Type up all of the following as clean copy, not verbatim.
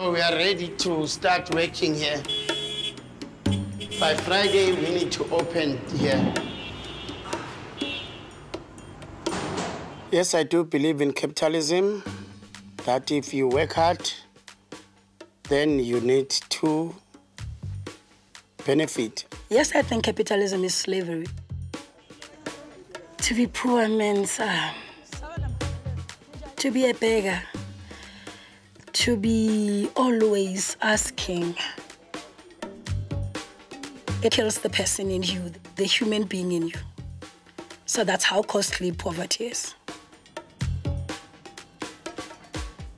We are ready to start working here. By Friday, we need to open here. Yes, I do believe in capitalism, that if you work hard, then you need to benefit. Yes, I think capitalism is slavery. To be poor means to be a beggar, to be always asking. It kills the person in you, the human being in you. So that's how costly poverty is.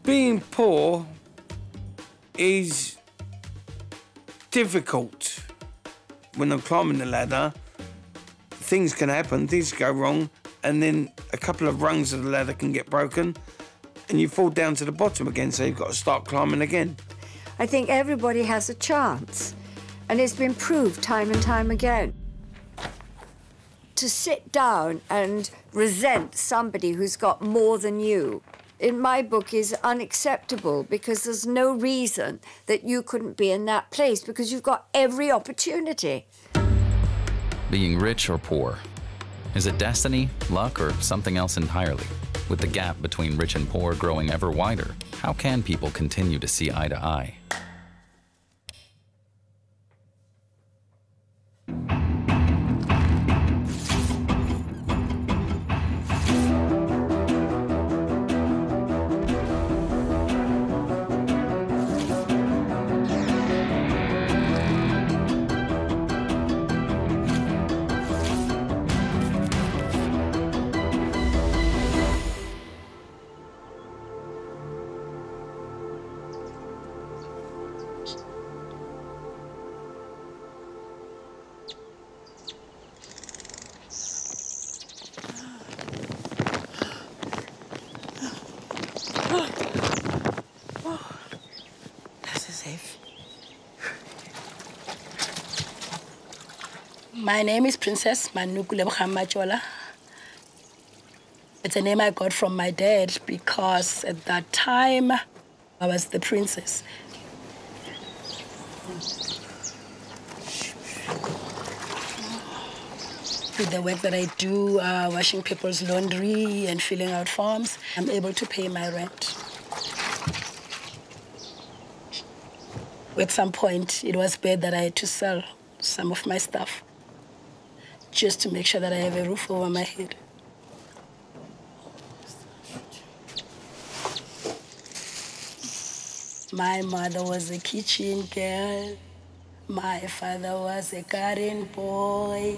Being poor is difficult. When I'm climbing the ladder, things can happen, things go wrong, and then a couple of rungs of the ladder can get broken, and you fall down to the bottom again, so you've got to start climbing again. I think everybody has a chance, and it's been proved time and time again. To sit down and resent somebody who's got more than you, in my book, is unacceptable, because there's no reason that you couldn't be in that place, because you've got every opportunity. Being rich or poor? Is it destiny, luck, or something else entirely? With the gap between rich and poor growing ever wider, how can people continue to see eye to eye? My name is Princess Manukule Majola. It's a name I got from my dad because at that time I was the princess. With the work that I do, washing people's laundry and filling out forms, I'm able to pay my rent. At some point, it was bad that I had to sell some of my stuff just to make sure that I have a roof over my head. My mother was a kitchen girl. My father was a garden boy.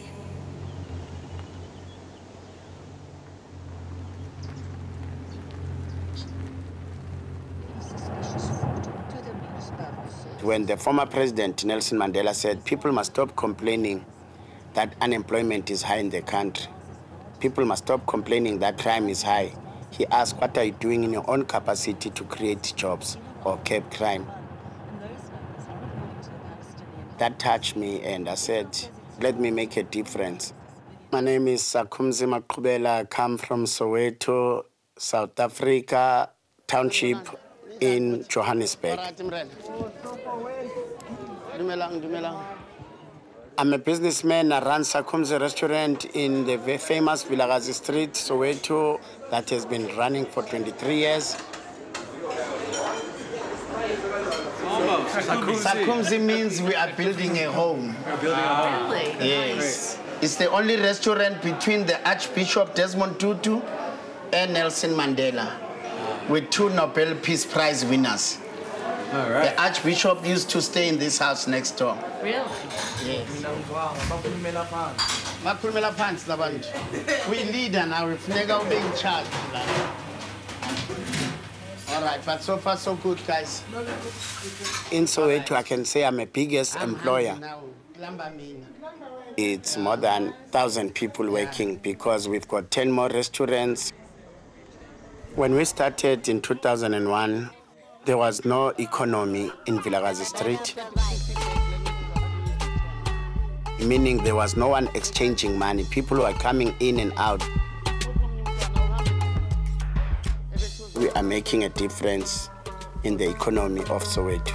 When the former president, Nelson Mandela, said people must stop complaining that unemployment is high in the country, people must stop complaining that crime is high, he asked, what are you doing in your own capacity to create jobs or curb crime? That touched me, and I said, let me make a difference. My name is Sakhumzi. I come from Soweto, South Africa, township in Johannesburg. I'm a businessman. I run Sakhumzi restaurant in the very famous Vilakazi Street, Soweto, that has been running for 23 years. Sakhumzi means we are building a home. Really? Yes. It's the only restaurant between the Archbishop Desmond Tutu and Nelson Mandela, with 2 Nobel Peace Prize winners. All right. The Archbishop used to stay in this house next door. Really? Yes. We lead now. We've never been in charge. All right, but so far so good, guys. In Soweto, I can say I'm a biggest employer. It's more than 1,000 people working because we've got 10 more restaurants. When we started in 2001, there was no economy in Vilakazi Street, meaning there was no one exchanging money. People were coming in and out. We are making a difference in the economy of Soweto.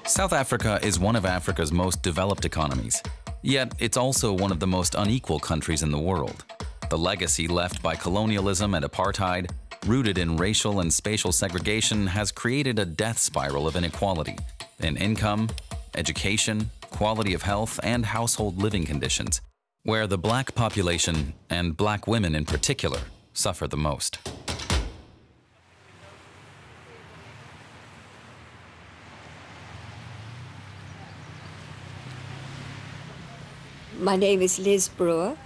South Africa is one of Africa's most developed economies, yet it's also one of the most unequal countries in the world. The legacy left by colonialism and apartheid, rooted in racial and spatial segregation, has created a death spiral of inequality in income, education, quality of health, and household living conditions, where the black population, and black women in particular, suffer the most. My name is Liz Brewer,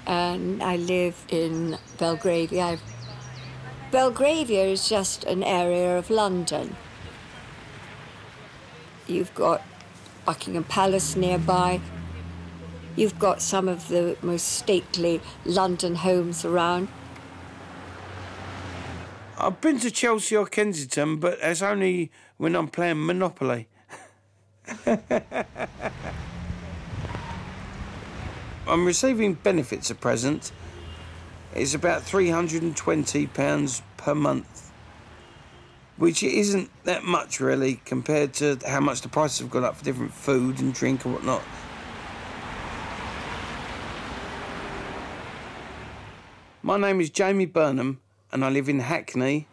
and I live in Belgravia. Belgravia is just an area of London. You've got Buckingham Palace nearby. You've got some of the most stately London homes around. I've been to Chelsea or Kensington, but that's only when I'm playing Monopoly. I'm receiving benefits at present. It's about £320 per month, which isn't that much really compared to how much the prices have gone up for different food and drink and whatnot. My name is Jamie Burnham and I live in Hackney.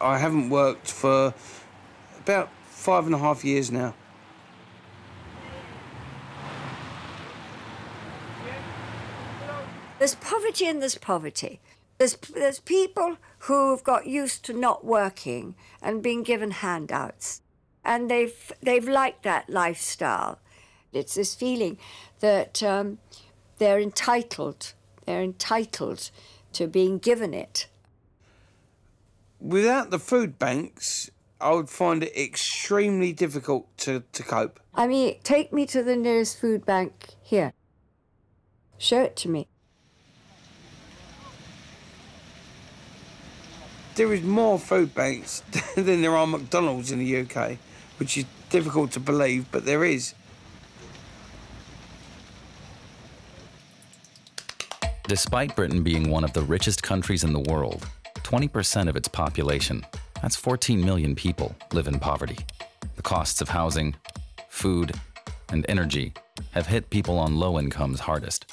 I haven't worked for about 5.5 years now. There's poverty and there's poverty. There's people who've got used to not working and being given handouts, and they've liked that lifestyle. It's this feeling that they're entitled to being given it. Without the food banks, I would find it extremely difficult to cope. I mean, take me to the nearest food bank here. Show it to me. There is more food banks than there are McDonald's in the UK, which is difficult to believe, but there is. Despite Britain being one of the richest countries in the world, 20% of its population, that's 14 million people, live in poverty. The costs of housing, food, and energy have hit people on low incomes hardest.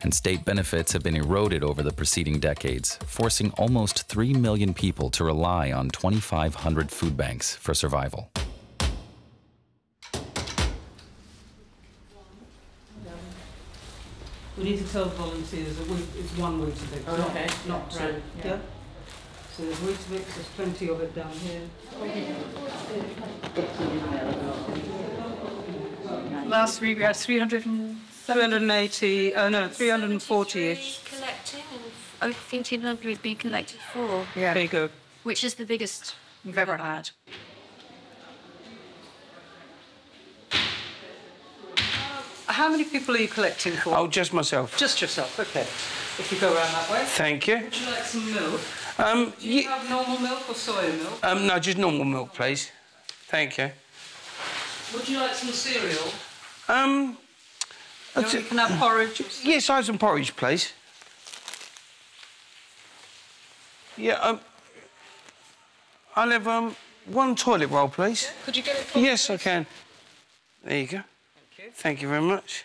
And state benefits have been eroded over the preceding decades, forcing almost 3 million people to rely on 2,500 food banks for survival. We need to tell volunteers that it's 1 Weetabix, Okay. not two. Right. Yeah. So there's Weetabix, there's plenty of it down here. Last week we had 380, no, 340-ish. Collecting, and over 1,500 being collected for, Yeah. There you go. which is the biggest we've ever had. How many people are you collecting for? Oh, just myself. Just yourself, okay. If you go around that way. Thank you. Would you like some milk? Do you Ye- have normal milk or soya milk? no, just normal milk, please. Thank you. Would you like some cereal? Um, You can have porridge. yes, I have some porridge, please. Yeah, I'll have one toilet roll, please. Could you get it for Yes, me, I can. There you go. Thank you. Thank you very much.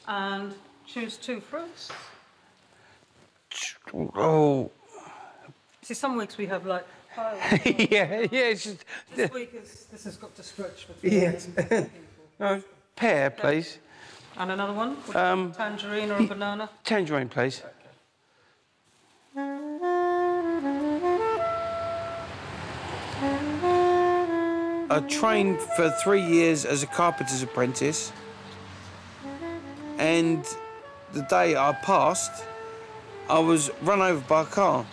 And choose 2 fruits. Oh, See, some weeks we have like piles. yeah, it's just... This week this has got to stretch for Yes. people. No, pear, please. And another one? Tangerine or a banana? Tangerine, please. I trained for 3 years as a carpenter's apprentice, and the day I passed, I was run over by a car.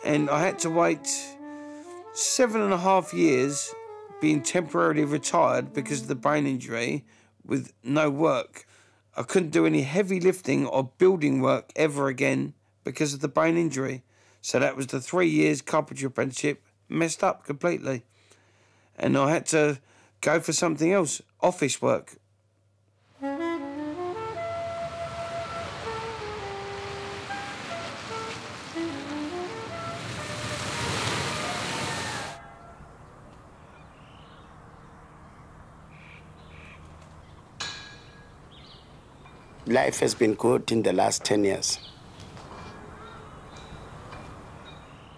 And I had to wait 7.5 years being temporarily retired because of the brain injury with no work. I couldn't do any heavy lifting or building work ever again because of the brain injury. So that was the 3 years carpentry apprenticeship messed up completely. And I had to go for something else, office work. Life has been good in the last 10 years.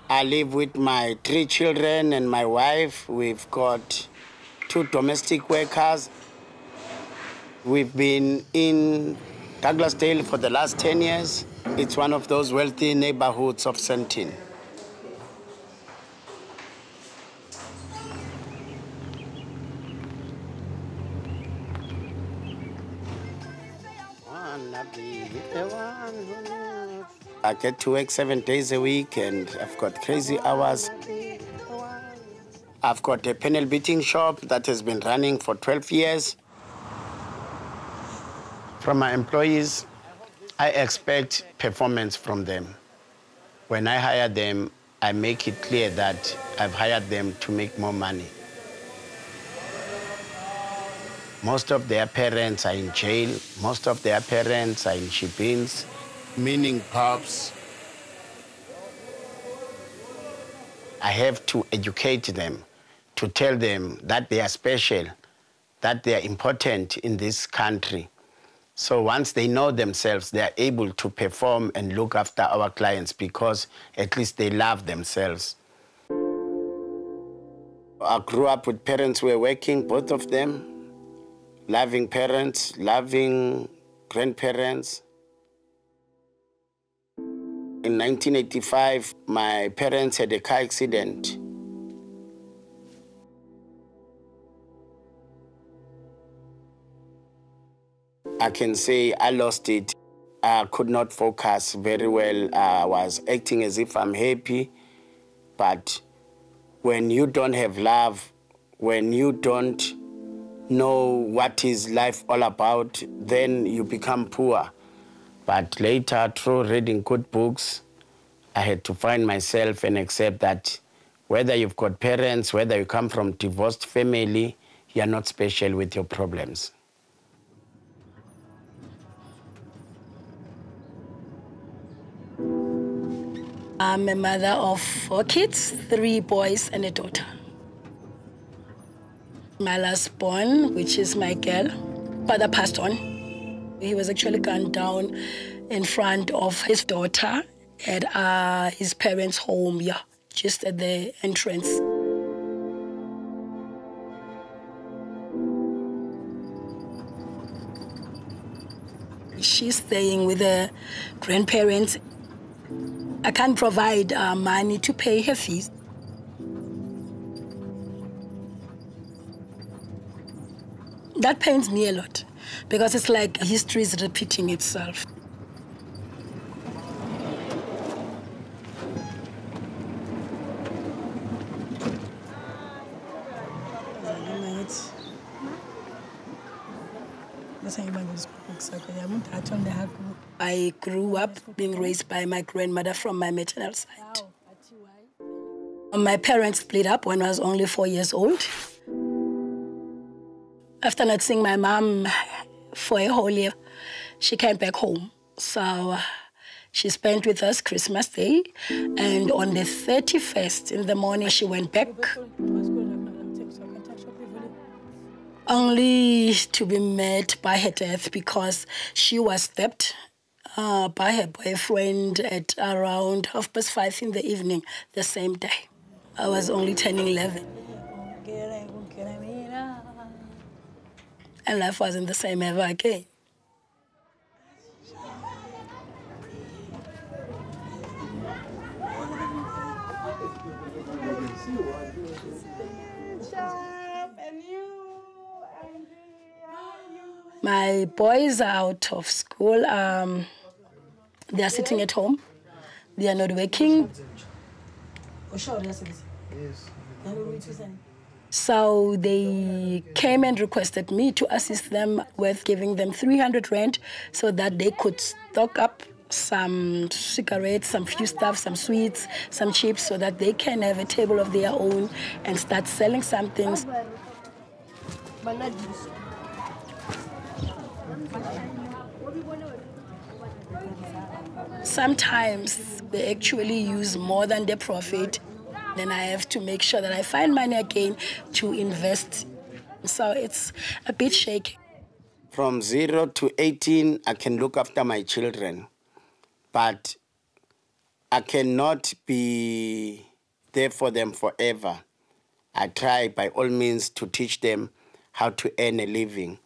I live with my 3 children and my wife. We've got 2 domestic workers. We've been in Douglasdale for the last 10 years. It's one of those wealthy neighborhoods of Sandton. I get to work 7 days a week and I've got crazy hours. I've got a panel beating shop that has been running for 12 years. From my employees, I expect performance from them. When I hire them, I make it clear that I've hired them to make more money. Most of their parents are in jail. Most of their parents are in ship-ins, meaning pubs. I have to educate them, to tell them that they are special, that they are important in this country. So once they know themselves, they are able to perform and look after our clients because at least they love themselves. I grew up with parents who were working, both of them. Loving parents, loving grandparents. In 1985, my parents had a car accident. I can say I lost it. I could not focus very well. I was acting as if I'm happy. But when you don't have love, when you don't know what is life all about, then you become poor. But later, through reading good books, I had to find myself and accept that whether you've got parents, whether you come from divorced family, you're not special with your problems. I'm a mother of 4 kids, 3 boys and a daughter. My last born, which is my girl, father passed on. He was actually gunned down in front of his daughter at his parents' home, yeah, just at the entrance. She's staying with her grandparents. I can't provide money to pay her fees. That pains me a lot because it's like history is repeating itself. I grew up being raised by my grandmother from my maternal side. My parents split up when I was only 4 years old. After not seeing my mom for a whole year, she came back home. So she spent with us Christmas Day, and on the 31st in the morning, she went back. Only to be met by her death because she was stabbed by her boyfriend at around 5:30 in the evening the same day. I was only turning 11. And life wasn't the same ever again. My boys are out of school. They are sitting at home. They are not working. So they came and requested me to assist them with giving them 300 rand so that they could stock up some cigarettes, some few stuff, some sweets, some chips, so that they can have a table of their own and start selling some things. Sometimes they actually use more than their profit. Then I have to make sure that I find money again to invest. So it's a bit shaky. From 0 to 18, I can look after my children, but I cannot be there for them forever. I try by all means to teach them how to earn a living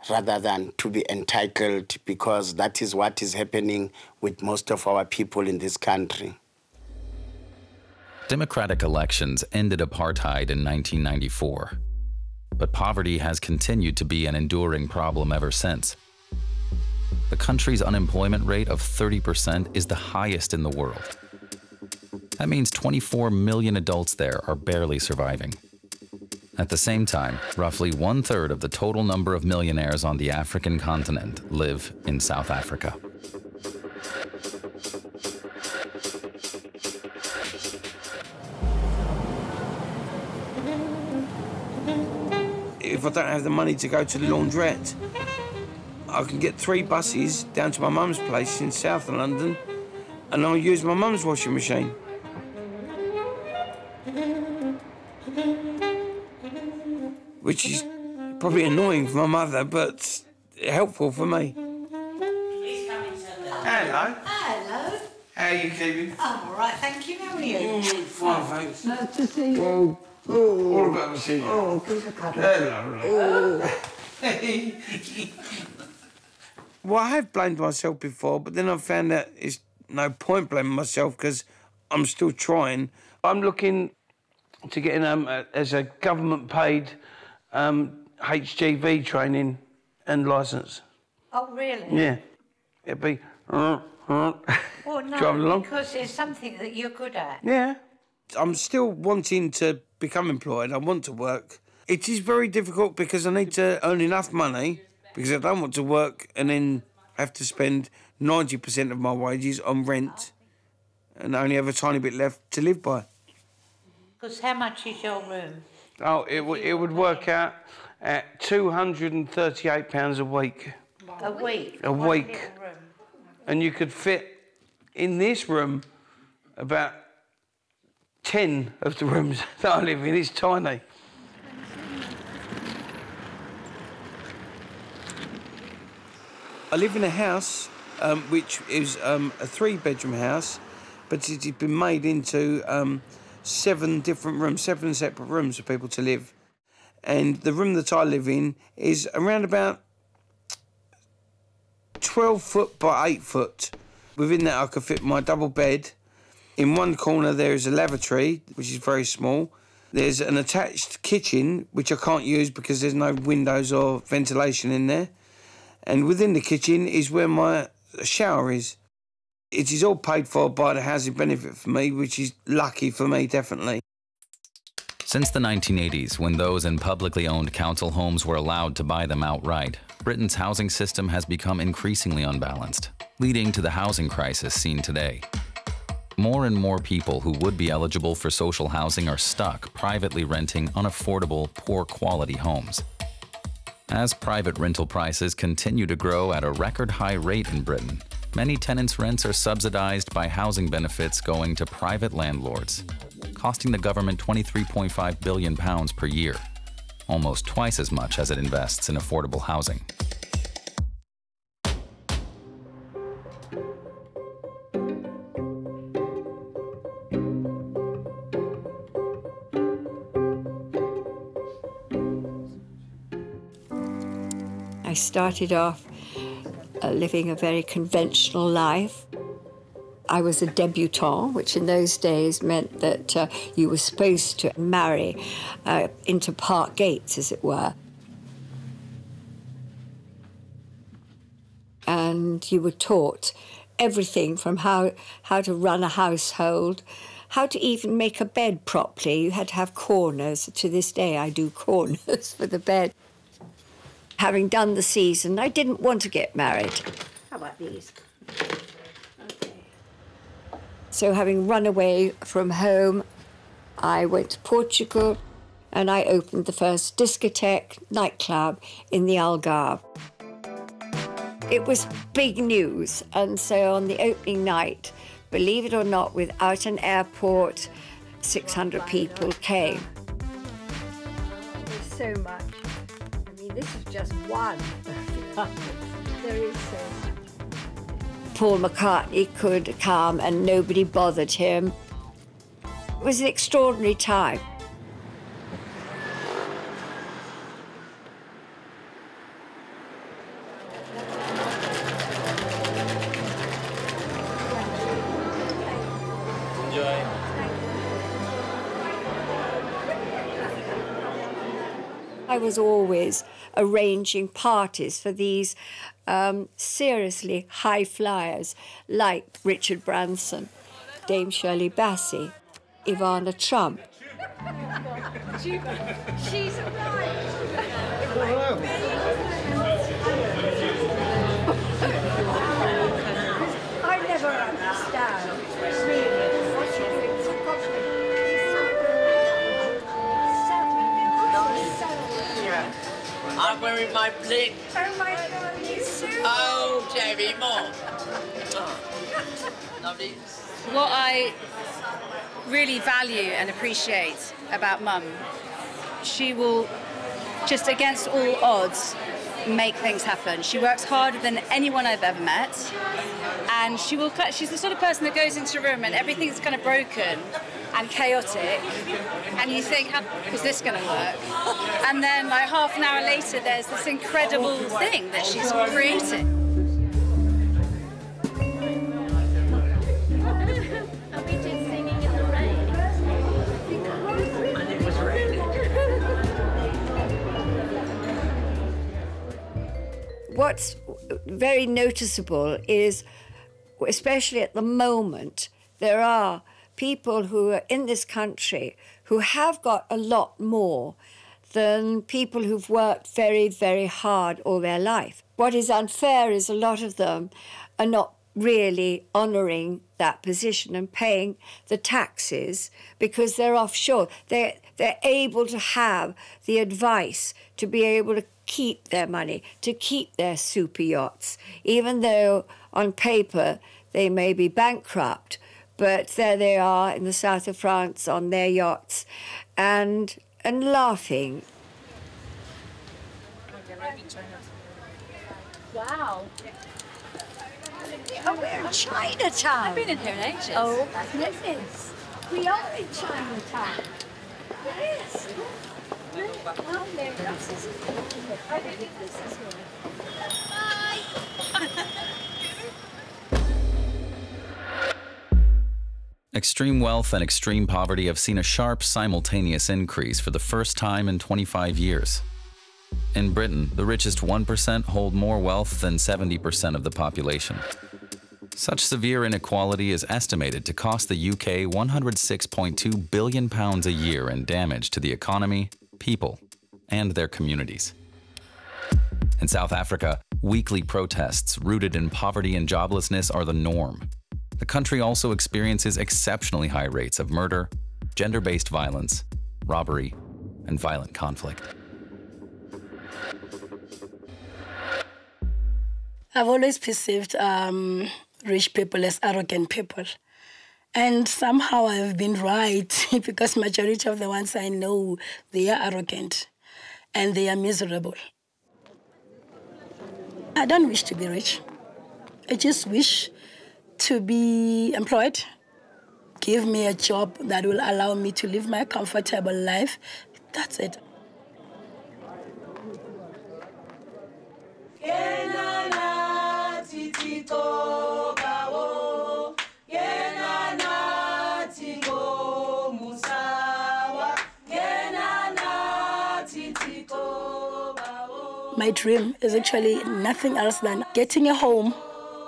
rather than to be entitled, because that is what is happening with most of our people in this country. Democratic elections ended apartheid in 1994, but poverty has continued to be an enduring problem ever since. The country's unemployment rate of 30% is the highest in the world. That means 24 million adults there are barely surviving. At the same time, roughly 1/3 of the total number of millionaires on the African continent live in South Africa. If I don't have the money to go to the laundrette, I can get 3 buses down to my mum's place in South London, and I'll use my mum's washing machine. Which is probably annoying for my mother, but helpful for me. Hello. Hello. How are you keeping? I'm all right, thank you. How are you? Fine, thanks. Nice to see you. All about to see you. Oh, give us a cuddle. Hello. Well, I have blamed myself before, but then I found that it's no point blaming myself because I'm still trying. I'm looking to get in as a government-paid HGV training and licence. Oh, really? Yeah. It'd be... Well, no, driving along. because it's something that you're good at. Yeah. I'm still wanting to become employed. I want to work. It is very difficult because I need to earn enough money because I don't want to work and then have to spend 90% of my wages on rent and only have a tiny bit left to live by. Because how much is your room? Oh, it would work out at £238 a week. A week? A week. And you could fit in this room about 10 of the rooms that I live in. It's tiny. I live in a house which is a 3-bedroom house, but it has been made into 7 different rooms, 7 separate rooms for people to live. And the room that I live in is around about 12 foot by 8 foot. Within that I could fit my double bed. In one corner there is a lavatory, which is very small. There's an attached kitchen, which I can't use because there's no windows or ventilation in there. And within the kitchen is where my shower is. It is all paid for by the housing benefit for me, which is lucky for me, definitely. Since the 1980s, when those in publicly owned council homes were allowed to buy them outright, Britain's housing system has become increasingly unbalanced, leading to the housing crisis seen today. More and more people who would be eligible for social housing are stuck privately renting unaffordable, poor-quality homes. As private rental prices continue to grow at a record high rate in Britain, many tenants' rents are subsidized by housing benefits going to private landlords, costing the government £23.5 billion per year, almost twice as much as it invests in affordable housing. I started off living a very conventional life. I was a debutante, which in those days meant that you were supposed to marry into park gates, as it were. And you were taught everything from how to run a household, how to even make a bed properly. You had to have corners. To this day, I do corners for the bed. Having done the season, I didn't want to get married. How about these? So having run away from home, I went to Portugal and I opened the first discotheque nightclub in the Algarve. It was big news, and so on the opening night, believe it or not, without an airport, 600 people came. There's so much. I mean, this is just one. There is so much. Paul McCartney could come and nobody bothered him. It was an extraordinary time. Enjoy. I was always arranging parties for these seriously high flyers like Richard Branson, Dame Shirley Bassey, Ivana Trump. She's arrived. I never understand. What she drinks a coffee. I'm wearing my bling. Oh my God, he's so... Oh, Jamie, more. Lovely. What I really value and appreciate about Mum, she will, just against all odds, make things happen. She works harder than anyone I've ever met, and she's the sort of person that goes into a room and everything's kind of broken and chaotic, and you think, how is this going to work? And then like half an hour later, there's this incredible thing that she's created. Are we just singing in the rain? And it was raining. What's very noticeable is, especially at the moment, there are people who are in this country who have got a lot more than people who've worked very, very hard all their life. What is unfair is a lot of them are not really honouring that position and paying the taxes because they're offshore. They're able to have the advice to be able to keep their money, to keep their super yachts, even though on paper they may be bankrupt. But there they are in the south of France on their yachts and laughing. Wow. Oh, we're in Chinatown. I've been in here in ages. Oh, goodness. We are in Chinatown. Yes. Oh, there it is. I believe this is here. Bye. Extreme wealth and extreme poverty have seen a sharp simultaneous increase for the first time in 25 years. In Britain, the richest 1% hold more wealth than 70% of the population. Such severe inequality is estimated to cost the UK £106.2 billion a year in damage to the economy, people, and their communities. In South Africa, weekly protests rooted in poverty and joblessness are the norm. The country also experiences exceptionally high rates of murder, gender-based violence, robbery, and violent conflict. I've always perceived rich people as arrogant people. And somehow I've been right because majority of the ones I know, they are arrogant and they are miserable. I don't wish to be rich. I just wish to be employed, give me a job that will allow me to live my comfortable life. That's it. My dream is actually nothing else than getting a home,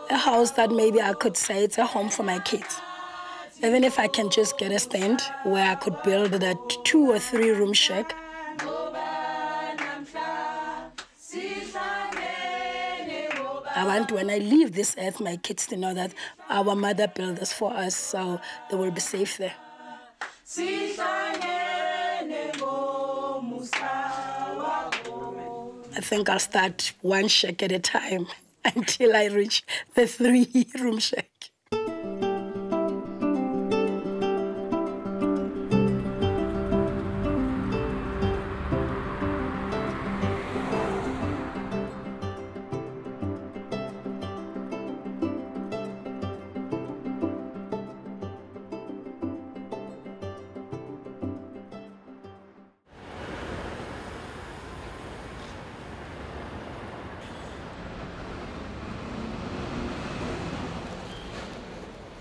a house that maybe I could say it's a home for my kids. Even if I can just get a stand where I could build that 2 or 3 room shack. I want when I leave this earth, my kids to know that our mother built this for us, so they will be safe there. I think I'll start one shack at a time until I reach the 3-room shack.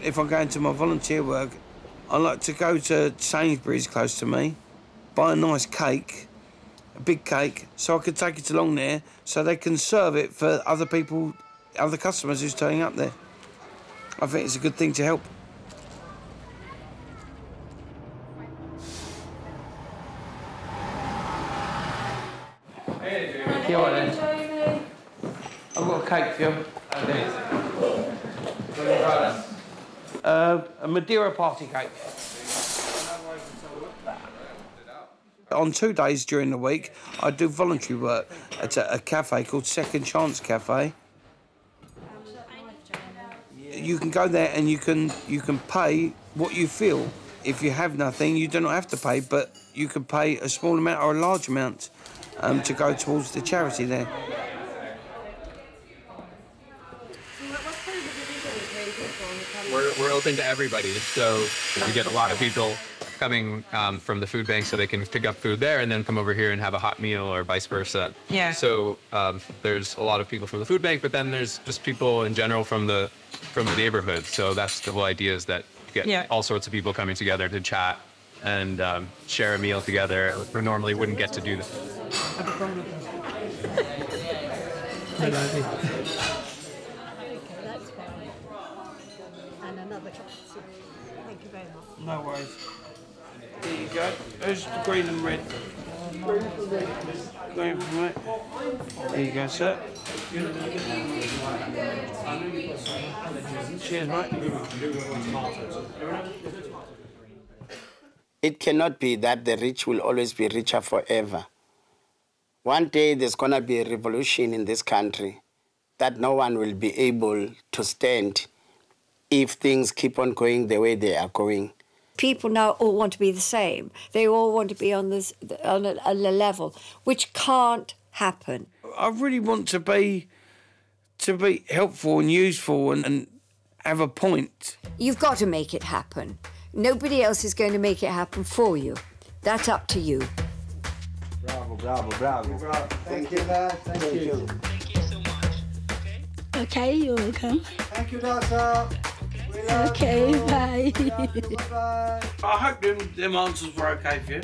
If I go into my volunteer work, I like to go to Sainsbury's close to me, buy a nice cake, a big cake, so I can take it along there so they can serve it for other people, other customers who's turning up there. I think it's a good thing to help. Here I am. I've got a cake for you. A Madeira party cake. On 2 days during the week, I do voluntary work at a cafe called Second Chance Cafe. You can go there and you can pay what you feel. If you have nothing, you do not have to pay, but you can pay a small amount or a large amount to go towards the charity there. We're open to everybody, so we get a lot of people coming from the food bank so they can pick up food there and then come over here and have a hot meal or vice versa. Yeah. So there's a lot of people from the food bank, but then there's just people in general from the neighborhood. So that's the whole idea, is that you get all sorts of people coming together to chat and share a meal together. We normally wouldn't get to do that. Thank you very much. No worries. There you go. There's the green and red. Green and red. There you go, sir. Cheers, mate. It cannot be that the rich will always be richer forever. One day there's going to be a revolution in this country that no one will be able to stand if things keep on going the way they are going. People now all want to be the same. They all want to be on a level, which can't happen. I really want to be helpful and useful and have a point. You've got to make it happen. Nobody else is going to make it happen for you. That's up to you. Bravo, bravo, bravo. Bravo. Thank you, Dad. Thank you. Thank you so much. Okay, you're welcome. Thank you, Dasa. Okay, bye. Bye-bye. I hope them answers were okay for you.